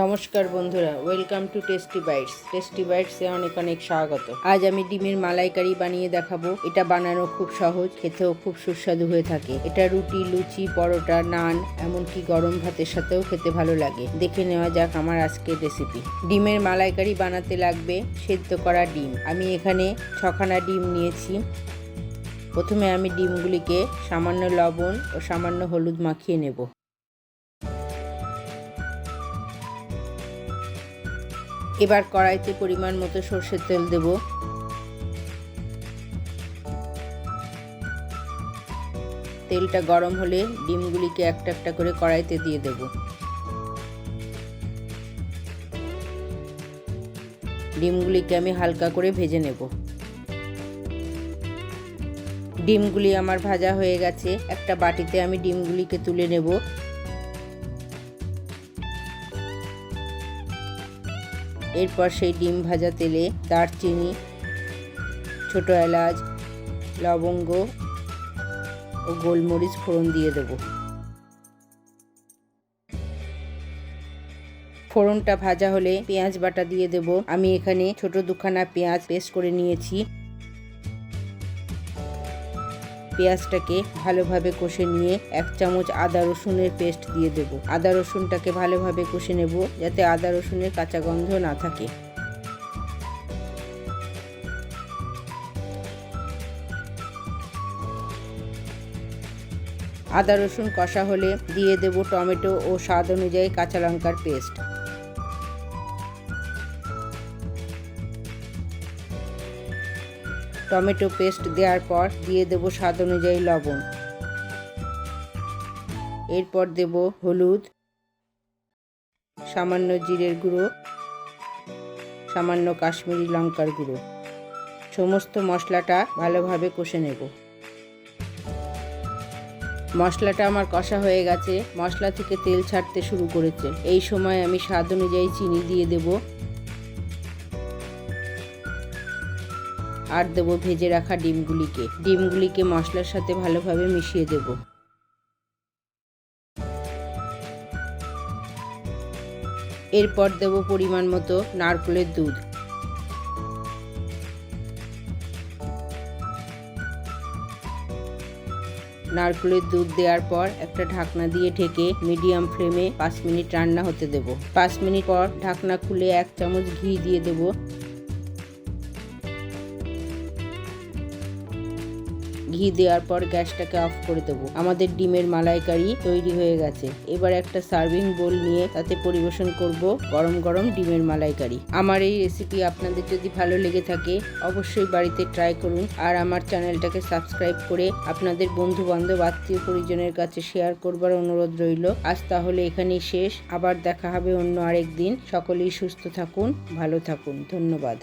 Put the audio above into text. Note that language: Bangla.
নমস্কার বন্ধুরা, ওয়েলকাম টু টেস্টি বাইটসে অনেক অনেক স্বাগত। আজ আমি ডিমের মালাইকারি বানিয়ে দেখাবো। এটা বানানো খুব সহজ, খেতেও খুব সুস্বাদু হয়ে থাকে। এটা রুটি, লুচি, পরোটা, নান, এমনকি গরম ভাতের সাথেও খেতে ভালো লাগে। দেখে নেওয়া যাক আমার আজকের রেসিপি। ডিমের মালাইকারি বানাতে লাগবে সেদ্ধ করা ডিম। আমি এখানে 6খানা ডিম নিয়েছি। প্রথমে আমি ডিমগুলিকে সামান্য লবণ ও সামান্য হলুদ মাখিয়ে নেব। এবার কড়াইতে পরিমাণ মতো সরষের তেল দেব। তেলটা গরম হলে ডিমগুলিকে একটা একটা করে কড়াইতে দিয়ে দেব। ডিমগুলিকে আমি হালকা করে ভেজে নেব। ডিমগুলি আমার ভাজা হয়ে গেছে। একটা বাটিতে আমি ডিমগুলিকে তুলে নেব। এরপর সেই ডিম ভাজা তেলে দারচিনি, ছোট এলাচ, লবঙ্গ ও গোলমরিচ ফোড়ন দিয়ে দেব। ফোড়নটা ভাজা হলে পেঁয়াজ বাটা দিয়ে দেব। আমি এখানে ছোট 2খানা পেঁয়াজ পেস্ট করে নিয়েছি। পেঁয়াজটাকে ভালোভাবে কষে নিয়ে 1 চামচ আদা রসুনের পেস্ট দিয়ে দেব। আদা রসুনটাকে ভালোভাবে কষে নেব, যাতে আদা রসুনের কাঁচা গন্ধ না থাকে। আদা রসুন কষা হলে দিয়ে দেব টমেটো ও স্বাদ অনুযায়ী কাঁচা লঙ্কার পেস্ট। টমেটো পেস্ট দেওয়ার পর দিয়ে দেব স্বাদ অনুযায়ী লবণ। এরপর দেব হলুদ, সামান্য জিরের গুঁড়ো, সামান্য কাশ্মীরি লঙ্কার গুঁড়ো। সমস্ত মশলাটা ভালোভাবে কষে নেব। মশলাটা আমার কষা হয়ে গেছে। মশলা থেকে তেল ছাড়তে শুরু করেছে। এই সময় আমি স্বাদ অনুযায়ী চিনি দিয়ে দেব। আর দেব ভেজে রাখা ডিমগুলিকে মশলার সাথে ভালোভাবে মিশিয়ে দেব। এরপর দেব পরিমাণ মতো নারকেলের দুধ। নারকেলের দুধ দেওয়ার পর একটা ঢাকনা দিয়ে ঢেকে মিডিয়াম ফ্লেমে 5 মিনিট রান্না হতে দেব। 5 মিনিট পর ঢাকনা খুলে 1 চামচ ঘি দিয়ে দেব। ঘি দেওয়ার পর গ্যাসটাকে অফ করে দেব। আমাদের ডিমের মালাইকারি তৈরি হয়ে গেছে। এবার একটা সার্ভিং বোল নিয়ে তাতে পরিবেশন করব গরম গরম ডিমের মালাইকারি। আমার এই রেসিপি আপনাদের যদি ভালো লেগে থাকে অবশ্যই বাড়িতে ট্রাই করুন। আর আমার চ্যানেলটাকে সাবস্ক্রাইব করে আপনাদের বন্ধু বান্ধব, আত্মীয় পরিজনের কাছে শেয়ার করবার অনুরোধ রইল। আজ তাহলে এখানেই শেষ। আবার দেখা হবে অন্য আরেক দিন। সকলেই সুস্থ থাকুন, ভালো থাকুন। ধন্যবাদ।